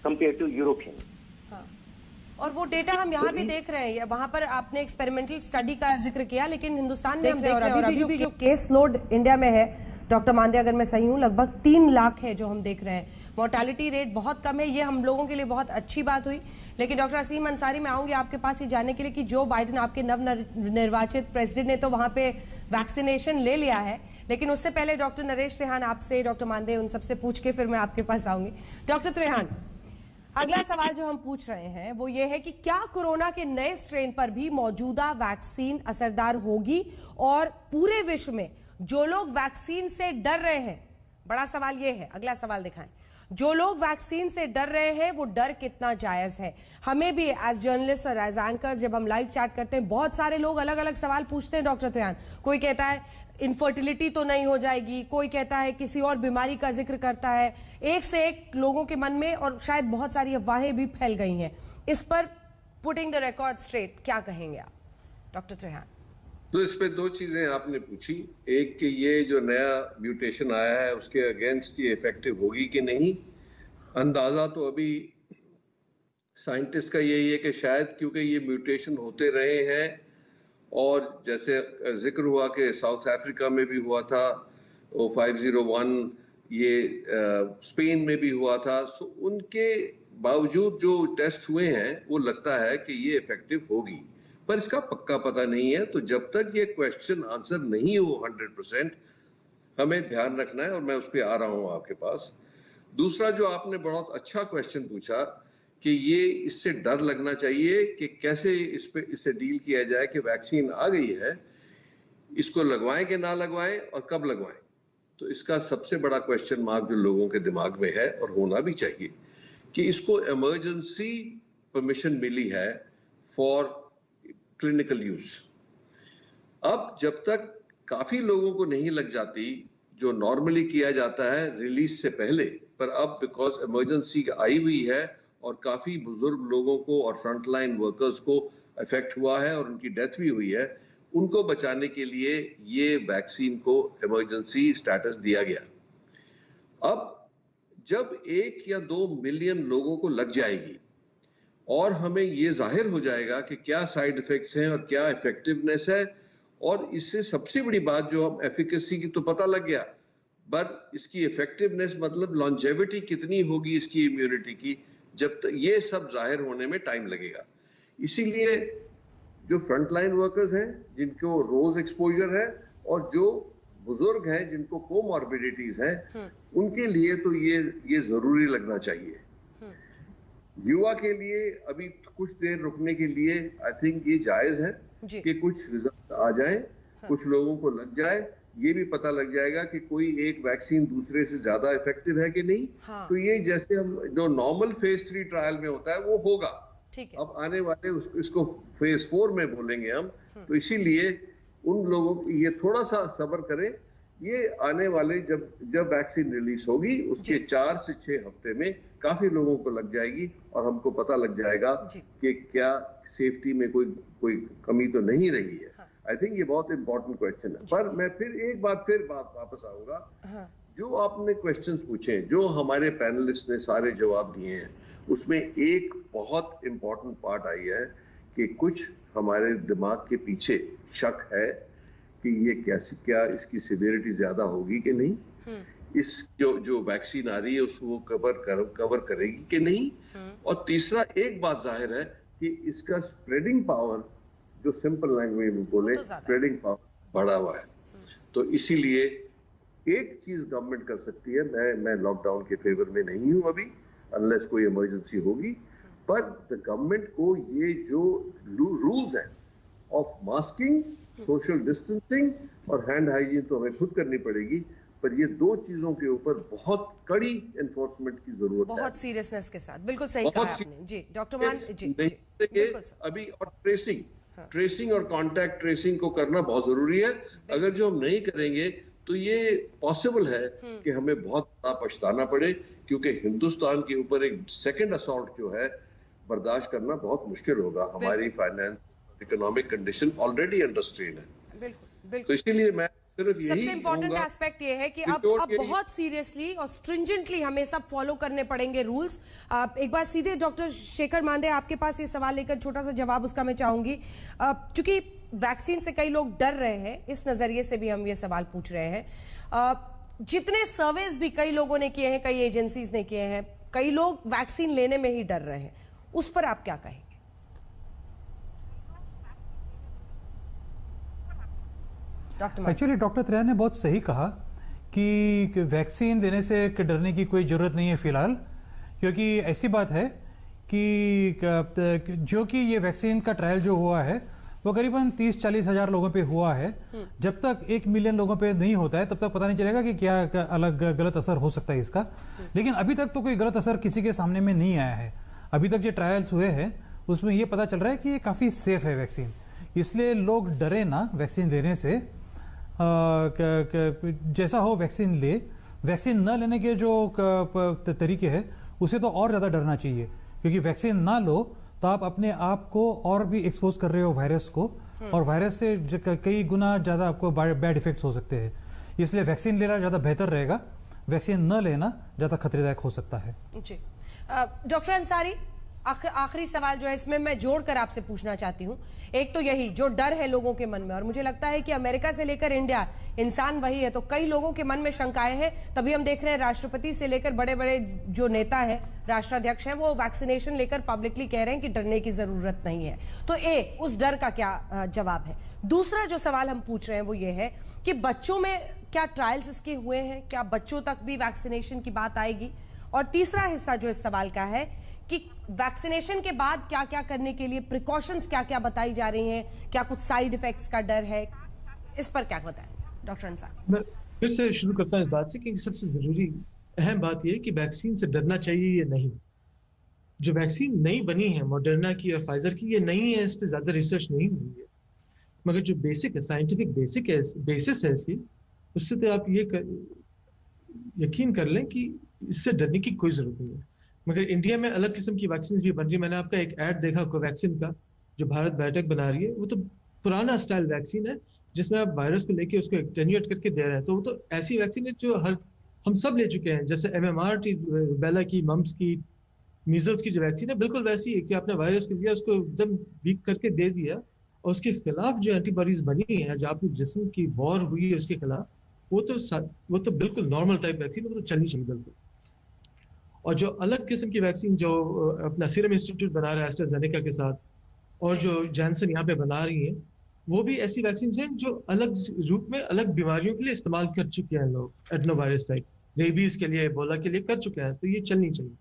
कंपेयर टू यूरोपियन। और वो डेटा हम यहाँ भी देख रहे हैं। वहां पर आपने एक्सपेरिमेंटल स्टडी का जिक्र किया, लेकिन हिंदुस्तान में हम देख रहे हैं, और अभी भी जो केस लोड इंडिया में है डॉक्टर मांदे, अगर मैं सही हूँ, लगभग 3 लाख है जो हम देख रहे हैं। मोर्टालिटी रेट बहुत कम है, ये हम लोगों के लिए बहुत अच्छी बात हुई। लेकिन डॉक्टर असीम अंसारी, मैं आऊंगी आपके पास ये जानने के लिए कि जो बाइडेन, आपके नवनिर्वाचित प्रेसिडेंट, ने तो वहां पे वैक्सीनेशन ले लिया है, लेकिन उससे पहले डॉक्टर नरेश त्रेहान आपसे, डॉक्टर मांदे, उन सबसे पूछ के फिर मैं आपके पास आऊंगी। डॉक्टर त्रेहान, अगला सवाल जो हम पूछ रहे हैं वो ये है कि क्या कोरोना के नए स्ट्रेन पर भी मौजूदा वैक्सीन असरदार होगी, और पूरे विश्व में जो लोग वैक्सीन से डर रहे हैं, बड़ा सवाल ये है, अगला सवाल दिखाएं, जो लोग वैक्सीन से डर रहे हैं वो डर कितना जायज है? हमें भी एज जर्नलिस्ट और एज एंकर्स जब हम लाइव चैट करते हैं, बहुत सारे लोग अलग अलग सवाल पूछते हैं डॉक्टर त्रेहान। कोई कहता है इनफर्टिलिटी तो नहीं हो जाएगी, कोई कहता है किसी और बीमारी का जिक्र करता है, एक से एक लोगों के मन में, और शायद बहुत सारी अफवाहें भी फैल गई हैं। इस पर पुटिंग द रिकॉर्ड स्ट्रेट क्या कहेंगे आप डॉक्टर त्रेहान? तो इस पे 2 चीजें आपने पूछी, एक कि ये जो नया म्यूटेशन आया है उसके अगेंस्ट ये इफेक्टिव होगी कि नहीं। अंदाजा तो अभी साइंटिस्ट का यही है कि शायद, क्योंकि ये म्यूटेशन होते रहे हैं, और जैसे जिक्र हुआ कि साउथ अफ्रीका में भी हुआ था, 501, ये स्पेन में भी हुआ था, सो उनके बावजूद जो टेस्ट हुए हैं वो लगता है कि ये इफेक्टिव होगी, पर इसका पक्का पता नहीं है। तो जब तक ये क्वेश्चन आंसर नहीं हो 100%, हमें ध्यान रखना है, और मैं उस पर आ रहा हूँ आपके पास। दूसरा जो आपने बहुत अच्छा क्वेश्चन पूछा कि ये इससे डर लगना चाहिए कि कैसे इससे डील किया जाए कि वैक्सीन आ गई है, इसको लगवाएं कि ना लगवाएं और कब लगवाएं। तो इसका सबसे बड़ा क्वेश्चन मार्क जो लोगों के दिमाग में है, और होना भी चाहिए, कि इसको इमरजेंसी परमिशन मिली है फॉर क्लिनिकल यूज। अब जब तक काफी लोगों को नहीं लग जाती, जो नॉर्मली किया जाता है रिलीज से पहले, पर अब बिकॉज इमरजेंसी आई हुई है और काफी बुजुर्ग लोगों को और फ्रंटलाइन वर्कर्स को इफेक्ट हुआ है और उनकी डेथ भी हुई है, उनको बचाने के लिए ये वैक्सीन को इमरजेंसी स्टेटस दिया गया। अब जब 1 या 2 मिलियन लोगों को लग जाएगी और हमें ये जाहिर हो जाएगा कि क्या साइड इफेक्ट्स हैं और क्या इफेक्टिवनेस है, और इससे सबसे बड़ी बात जो हम एफिकेसी की तो पता लग गया, पर इसकी इफेक्टिवनेस मतलब लॉन्जेविटी कितनी होगी इसकी इम्यूनिटी की, जब तक ये सब जाहिर होने में टाइम लगेगा। इसीलिए जो फ्रंटलाइन वर्कर्स हैं जिनको रोज एक्सपोजर है, और जो बुजुर्ग हैं जिनको कोमॉर्बिडिटीज हैं, उनके लिए तो ये जरूरी लगना चाहिए। युवा के लिए अभी कुछ देर रुकने के लिए आई थिंक ये जायज है कि कुछ रिजल्ट्स आ जाए, कुछ लोगों को लग जाए, ये भी पता लग जाएगा कि कोई एक वैक्सीन दूसरे से ज्यादा इफेक्टिव है कि नहीं। तो ये जैसे हम जो नॉर्मल फेज 3 ट्रायल में होता है वो होगा, अब आने वाले इसको फेज 4 में बोलेंगे हम। तो इसीलिए उन लोगों को ये थोड़ा सा सब्र करें, ये आने वाले जब वैक्सीन रिलीज होगी उसके 4 से 6 हफ्ते में काफी लोगों को लग जाएगी, और हमको पता लग जाएगा कि क्या सेफ्टी में कोई कमी तो नहीं रही है। आई थिंक ये बहुत इंपॉर्टेंट क्वेश्चन है। पर मैं फिर वापस आऊंगा, जो आपने क्वेश्चंस पूछे, जो हमारे पैनलिस्ट ने सारे जवाब दिए हैं, उसमें एक बहुत इंपॉर्टेंट पार्ट आई है कि कुछ हमारे दिमाग के पीछे शक है कि ये क्या इसकी सिवियरिटी ज्यादा होगी कि नहीं, इस जो वैक्सीन आ रही है उसको कवर करेगी कि नहीं, और तीसरा एक बात जाहिर है कि इसका स्प्रेडिंग पावर, जो सिंपल लैंग्वेज में बोले, स्प्रेडिंग पावर बढ़ा हुआ है। तो इसीलिए एक चीज गवर्नमेंट कर सकती है, मैं लॉकडाउन के फेवर में नहीं हूं अभी, अनलेस कोई इमरजेंसी होगी, पर द गवर्नमेंट को ये जो रूल्स हैं ऑफ मास्किंग, सोशल डिस्टेंसिंग और हैंड हाइजीन तो हमें खुद करनी पड़ेगी, पर ये 2 चीजों के ऊपर बहुत कड़ी एनफोर्समेंट की जरूरत है, बहुत सीरियसनेस के साथ। बिल्कुल सही कहा आपने जी डॉक्टर मान जी। अभी और ट्रेसिंग और कॉन्टैक्ट ट्रेसिंग को करना बहुत जरूरी है। अगर जो हम नहीं करेंगे तो ये पॉसिबल है कि हमें बहुत बड़ा पछताना पड़े, क्योंकि हिंदुस्तान के ऊपर एक सेकंड असॉल्ट जो है बर्दाश्त करना बहुत मुश्किल होगा। हमारी finance economic condition already under strain है। बिल्कुल। तो इसीलिए मैं सबसे इंपॉर्टेंट एस्पेक्ट ये है कि अब बहुत सीरियसली और स्ट्रिंजेंटली हमें सब फॉलो करने पड़ेंगे रूल्स। एक बार सीधे डॉक्टर शेखर मांदे आपके पास ये सवाल लेकर छोटा सा जवाब उसका मैं चाहूंगी, क्योंकि वैक्सीन से कई लोग डर रहे हैं, इस नजरिए से भी हम ये सवाल पूछ रहे हैं। जितने सर्वेज भी कई लोगों ने किए हैं, कई एजेंसीज ने किए हैं, कई लोग वैक्सीन लेने में ही डर रहे हैं, उस पर आप क्या कहेंगे? एक्चुअली डॉक्टर त्रेया ने बहुत सही कहा कि वैक्सीन देने से डरने की कोई ज़रूरत नहीं है फ़िलहाल, क्योंकि ऐसी बात है कि जो कि ये वैक्सीन का ट्रायल जो हुआ है वो करीबन 30-40 हज़ार लोगों पे हुआ है। जब तक 1 मिलियन लोगों पे नहीं होता है तब तक पता नहीं चलेगा कि क्या अलग गलत असर हो सकता है इसका। लेकिन अभी तक तो कोई गलत असर किसी के सामने में नहीं आया है। अभी तक जो ट्रायल्स हुए हैं उसमें ये पता चल रहा है कि ये काफ़ी सेफ है वैक्सीन, इसलिए लोग डरे ना वैक्सीन देने से। जैसा हो वैक्सीन ले, वैक्सीन न लेने के जो तरीके हैं उसे तो और ज़्यादा डरना चाहिए, क्योंकि वैक्सीन ना लो तो आप अपने आप को और भी एक्सपोज कर रहे हो वायरस को, और वायरस से कई गुना ज़्यादा आपको बैड इफेक्ट्स हो सकते हैं। इसलिए वैक्सीन लेना ज़्यादा बेहतर रहेगा, वैक्सीन न लेना ज़्यादा खतरेदायक हो सकता है। जी डॉक्टर अंसारी, आखिरी सवाल जो है इसमें मैं जोड़कर आपसे पूछना चाहती हूँ। एक तो यही जो डर है लोगों के मन में, और मुझे लगता है कि अमेरिका से लेकर इंडिया इंसान वही है, तो कई लोगों के मन में शंकाएं हैं। तभी हम देख रहे हैं राष्ट्रपति से लेकर बड़े बड़े जो नेता है, राष्ट्राध्यक्ष हैं, वो वैक्सीनेशन लेकर पब्लिकली कह रहे हैं कि डरने की जरूरत नहीं है। तो उस डर का क्या जवाब है? दूसरा जो सवाल हम पूछ रहे हैं वो ये है कि बच्चों में क्या ट्रायल्स इसके हुए हैं, क्या बच्चों तक भी वैक्सीनेशन की बात आएगी? और तीसरा हिस्सा जो इस सवाल का है कि वैक्सीनेशन के बाद क्या क्या करने के लिए प्रिकॉशंस क्या क्या बताई जा रही हैं, क्या कुछ साइड इफेक्ट्स का डर है, इस पर क्या बताएं डॉक्टर अंसारी? मैं फिर से शुरू करता हूं इस बात से कि सबसे जरूरी अहम बात यह है कि वैक्सीन से डरना चाहिए या नहीं। जो वैक्सीन नई बनी है मॉडर्ना की और फाइजर की, ये नहीं है, इस पर ज्यादा रिसर्च नहीं हुई है, मगर जो बेसिक है, साइंटिफिक बेसिस है इसकी, उससे तो आप ये यकीन कर लें कि इससे डरने की कोई जरूरत नहीं है। मगर इंडिया में अलग किस्म की वैक्सीन भी बन रही है। मैंने आपका एक ऐड देखा कोवैक्सीन का, जो भारत बायोटेक बना रही है, वो तो पुराना स्टाइल वैक्सीन है जिसमें आप वायरस को लेके उसको एटेन्यूएट करके दे रहे हैं। तो वो तो ऐसी वैक्सीन है जो हम सब ले चुके हैं, जैसे MMR की, रूबेला की, मम्स की, मीजल्स की जो वैक्सीन है, बिल्कुल वैसी है कि आपने वायरस को लिया, उसको एकदम वीक करके दे दिया, और उसके खिलाफ जो एंटीबॉडीज बनी है, जो आपके जिस्म की वॉर हुई है उसके खिलाफ, वो तो बिल्कुल नॉर्मल टाइप वैक्सीन, वो तो चलनी चाहिए बिल्कुल। और जो अलग किस्म की वैक्सीन जो अपना सीरम इंस्टीट्यूट बना रहा है एस्ट्राजेनेका के साथ, और जो जैनसन यहाँ पे बना रही है, वो भी ऐसी वैक्सीन हैं जो अलग रूप में अलग बीमारियों के लिए इस्तेमाल कर चुके हैं लोग, एडनोवायरस टाइप, रेबीज के लिए, एबोला के लिए कर चुके हैं, तो ये चलनी चाहिए।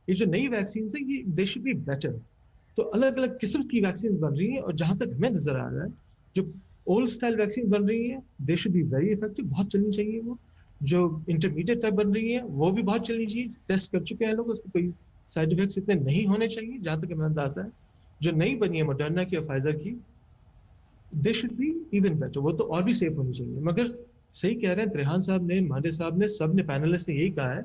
ये जो नई वैक्सीन है ये दे शुड बी बेटर। तो अलग अलग किस्म की वैक्सीन बन रही है, और जहां तक हमें नजर आ रहा है जो ओल्ड स्टाइल वैक्सीन बन रही है they should be very effective, बहुत चलनी चाहिए। वो जो इंटरमीडिएट टाइप बन रही है वो भी बहुत चलनी चाहिए, टेस्ट कर चुके हैं लोग, उसके कोई साइड इफेक्ट्स इतने नहीं होने चाहिए जहां तक हमें अंदाजा है। जो नई बनी है मॉडर्ना की और फाइजर की, they should be even better, वो तो और भी सेफ होनी चाहिए। मगर सही कह रहे हैं त्रेहान साहब ने, मांडे साहब ने, सब ने, पैनलिस्ट ने यही कहा है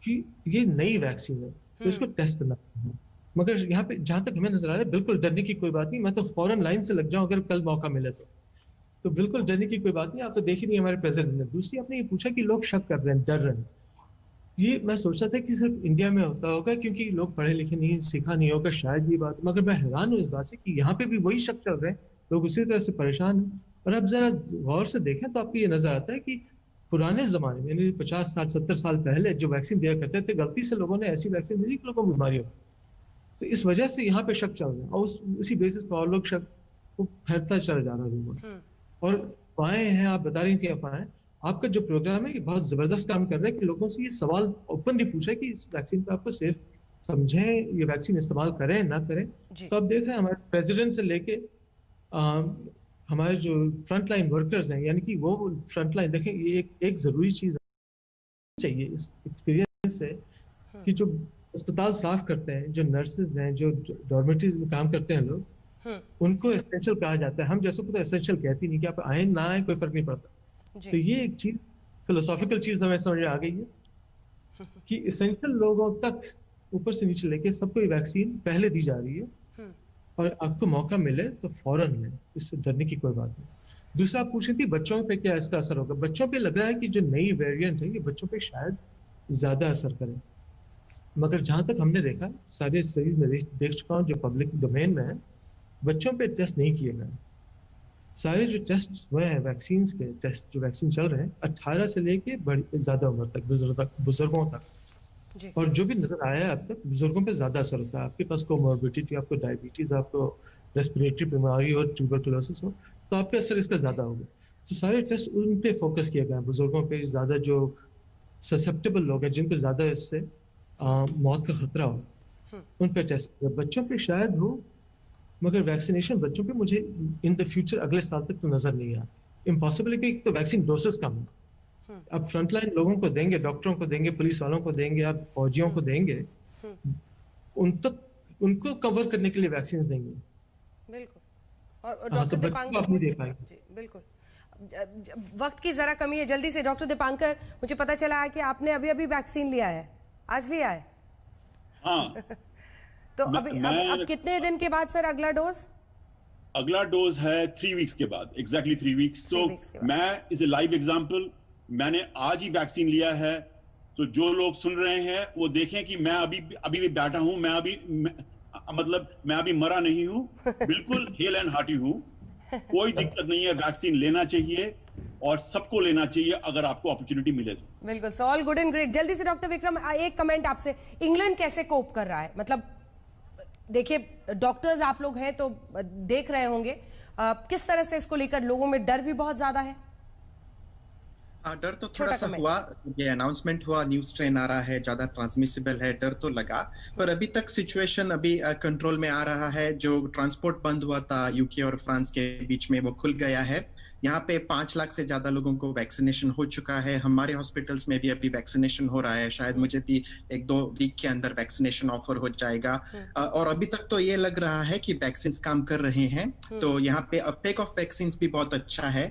कि ये नई वैक्सीन है तो इसको टेस्ट करना है। मगर यहाँ पे जहां तक हमें नजर आ रहा है बिल्कुल डरने की कोई बात नहीं। मैं तो फौरन लाइन से लग जाऊं अगर कल मौका मिले तो बिल्कुल डरने की कोई बात नहीं। आप तो देख ही नहीं हमारे प्रेसिडेंट ने। दूसरी आपने ये पूछा कि लोग शक कर रहे हैं, डर रहे हैं, ये मैं सोचता था कि सिर्फ इंडिया में होता होगा क्योंकि लोग पढ़े लिखे नहीं, सीखा नहीं होगा शायद ये बात, मगर मैं हैरान हूँ इस बात से कि यहाँ पे भी वही शक चल रहे हैं, लोग उसी तरह से परेशान हैं। और अब जरा गौर से देखें तो आपको ये नजर आता है कि पुराने जमाने में, यानी 50, 60, 70 साल पहले जो वैक्सीन दिया करते थे, गलती से लोगों ने ऐसी वैक्सीन दी कि लोगों को बीमारी हो, तो इस वजह से यहाँ पे शक चल रहा है, और उसी बेसिस पर और लोग शक को फैलता चला जा रहा है। और अफवाहें हैं, आप बता रही थी अफवाहें, आपका जो प्रोग्राम है ये बहुत जबरदस्त काम कर रहा है कि लोगों से ये सवाल ओपनली पूछे कि इस वैक्सीन को आपको सेफ समझें, ये वैक्सीन इस्तेमाल करें ना करें। तो अब देख रहे हैं हमारे प्रेसिडेंट से लेके हमारे जो फ्रंट लाइन वर्कर्स हैं, यानी कि वो फ्रंट लाइन, देखें ये एक जरूरी चीज चाहिए इस एक्सपीरियंस से कि जो अस्पताल साफ करते हैं, जो नर्सेज हैं, जो डॉर्मेटरीज में काम करते हैं लोग, उनको एसेंशियल कहा जाता है। हम जैसों को तो एसेंशियल कहती नहीं कि आप आए ना आए कोई फर्क नहीं पड़ता। तो ये एक चीज, फिलोसॉफिकल चीज हमें समझ आ गई है कि एसेंशियल लोगों तक ऊपर से नीचे लेके सबको ये वैक्सीन पहले दी जा रही है, और आपको मौका मिले तो फौरन लें, इससे डरने की कोई बात नहीं। दूसरा आप पूछ रही थी बच्चों पे क्या इसका असर होगा। बच्चों पे लग रहा है कि जो नई वेरिएंट है ये बच्चों पे शायद ज्यादा असर करे, मगर जहां तक हमने देखा, सारे स्टडीज में देख चुका हूँ जो पब्लिक डोमेन में है, बच्चों पे टेस्ट नहीं किए गए। सारे जो टेस्ट हुए हैं वैक्सीन के टेस्ट, जो वैक्सीन चल रहे हैं 18 से लेके ज़्यादा उम्र तक, बुजुर्गों तक, जी। और जो भी नजर आया है अब तक बुजुर्गों पे ज्यादा असर होता है। आपके पास कोमोर्बिडिटी, आपको डायबिटीज, आपको रेस्पिरेटरी बीमारी और ट्यूबरकुलोसिस हो तो आप पे असर इसका ज्यादा होगा। तो सारे टेस्ट उन पे फोकस किया गया है, बुजुर्गों पे ज्यादा, जो ससेप्टेबल लोग हैं जिनको ज्यादा इससे मौत का खतरा हो उन पे टेस्ट किया। बच्चों पे शायद हो, मगर वैक्सीनेशन बच्चों पे मुझे इन द फ्यूचर अगले साल तक तो नजर नहीं आ, इम्पॉसिबल है कि एक तो वैक्सीन डोसेस कम है। अब फ्रंटलाइन लोगों को देंगे, डॉक्टरों को देंगे, पुलिस वालों को देंगे, आप फौजियों को देंगे, उन तक उनको कवर करने के लिए वैक्सीन देंगे। बिल्कुल। और तो डॉक्टर बच्चों को आप नहीं दे पाएंगे। जी बिल्कुल। वक्त की जरा कमी है, जल्दी से डॉक्टर दीपांकर, मुझे पता चला है कि आपने अभी अभी वैक्सीन लिया है, आज लिया है। हाँ। तो अब कितने दिन के बाद सर अगला डोज? अगला डोज है 3 वीक्स के बाद, एग्जैक्टली 3 वीक्स। तो मैं इज ए लाइव एग्जांपल, मैंने आज ही वैक्सीन लिया है। तो जो लोग सुन रहे हैं वो देखें कि मैं अभी भी बैठा हूं, मैं अभी मरा नहीं हूं, बिल्कुल हेल एंड हार्टी हूं, कोई दिक्कत नहीं है। वैक्सीन लेना चाहिए और सबको लेना चाहिए अगर आपको अपॉर्चुनिटी मिले तो। बिल्कुल, so all good and great. जल्दी से डॉक्टर विक्रम, एक कमेंट आपसे, इंग्लैंड कैसे कोप कर रहा है? मतलब देखिए डॉक्टर्स आप लोग हैं तो देख रहे होंगे, किस तरह से इसको लेकर लोगों में डर भी बहुत ज्यादा है। डर तो थोड़ा सा हुआ, ये अनाउंसमेंट हुआ, न्यू स्ट्रेन आ रहा है, ज्यादा ट्रांसमिसिबल है, डर तो लगा। पर अभी तक सिचुएशन अभी कंट्रोल में आ रहा है। जो ट्रांसपोर्ट बंद हुआ था यूके और फ्रांस के बीच में, वो खुल गया है। यहाँ पे 5 लाख से ज्यादा लोगों को वैक्सीनेशन हो चुका है। हमारे हॉस्पिटल्स में भी अभी वैक्सीनेशन हो रहा है। शायद मुझे भी 1-2 वीक के अंदर वैक्सीनेशन ऑफर हो जाएगा। और अभी तक तो ये लग रहा है कि वैक्सीन काम कर रहे हैं। तो यहाँ पे अपटेक ऑफ वैक्सीन भी बहुत अच्छा है।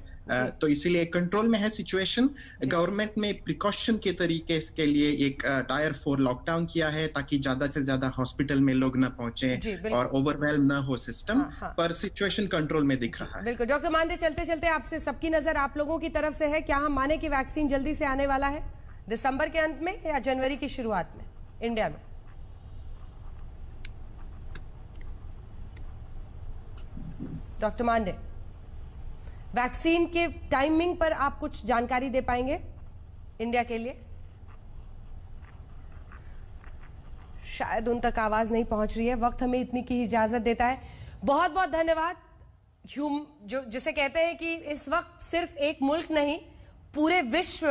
तो इसीलिए कंट्रोल में है सिचुएशन। गवर्नमेंट ने प्रिकॉशन के तरीके के लिए एक टायर 4 लॉकडाउन किया है ताकि ज्यादा से ज्यादा हॉस्पिटल में लोग न पहुंचे और ओवरवेल्म न हो सिस्टम। पर सिचुएशन कंट्रोल में दिख रहा है। बिल्कुल डॉक्टर मानदे, चलते चलते आपसे सबकी नजर आप लोगों की तरफ से है, क्या हम माने कि वैक्सीन जल्दी से आने वाला है, दिसंबर के अंत में या जनवरी की शुरुआत में इंडिया में? डॉक्टर मानदे, वैक्सीन के टाइमिंग पर आप कुछ जानकारी दे पाएंगे इंडिया के लिए? शायद उन तक आवाज नहीं पहुंच रही है। वक्त हमें इतनी की इजाजत देता है। बहुत बहुत धन्यवाद। जिसे कहते हैं कि इस वक्त सिर्फ एक मुल्क नहीं, पूरे विश्व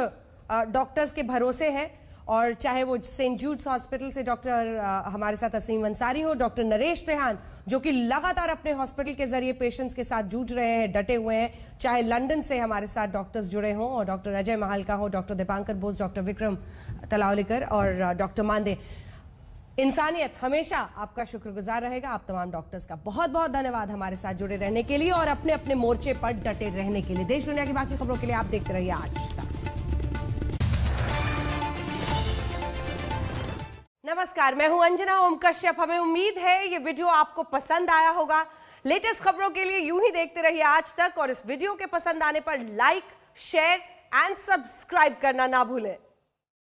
डॉक्टर्स के भरोसे है। और चाहे वो सेंट जूड्स हॉस्पिटल से डॉक्टर हमारे साथ असीम अंसारी हो, डॉक्टर नरेश त्रेहान जो कि लगातार अपने हॉस्पिटल के जरिए पेशेंट्स के साथ जूझ रहे हैं, डटे हुए हैं, चाहे लंदन से हमारे साथ डॉक्टर्स जुड़े हों, और डॉक्टर अजय महालका हो, डॉक्टर दीपांकर बोस, डॉक्टर विक्रम तलावलीकर और डॉक्टर मानदे। इंसानियत हमेशा आपका शुक्रगुजार रहेगा। आप तमाम डॉक्टर्स का बहुत बहुत धन्यवाद हमारे साथ जुड़े रहने के लिए और अपने अपने मोर्चे पर डटे रहने के लिए। देश दुनिया की बाकी खबरों के लिए आप देखते रहिए आज तक। नमस्कार, मैं हूं अंजना ओम कश्यप। हमें उम्मीद है ये वीडियो आपको पसंद आया होगा। लेटेस्ट खबरों के लिए यूं ही देखते रहिए आज तक, और इस वीडियो के पसंद आने पर लाइक, शेयर एंड सब्सक्राइब करना ना भूलें।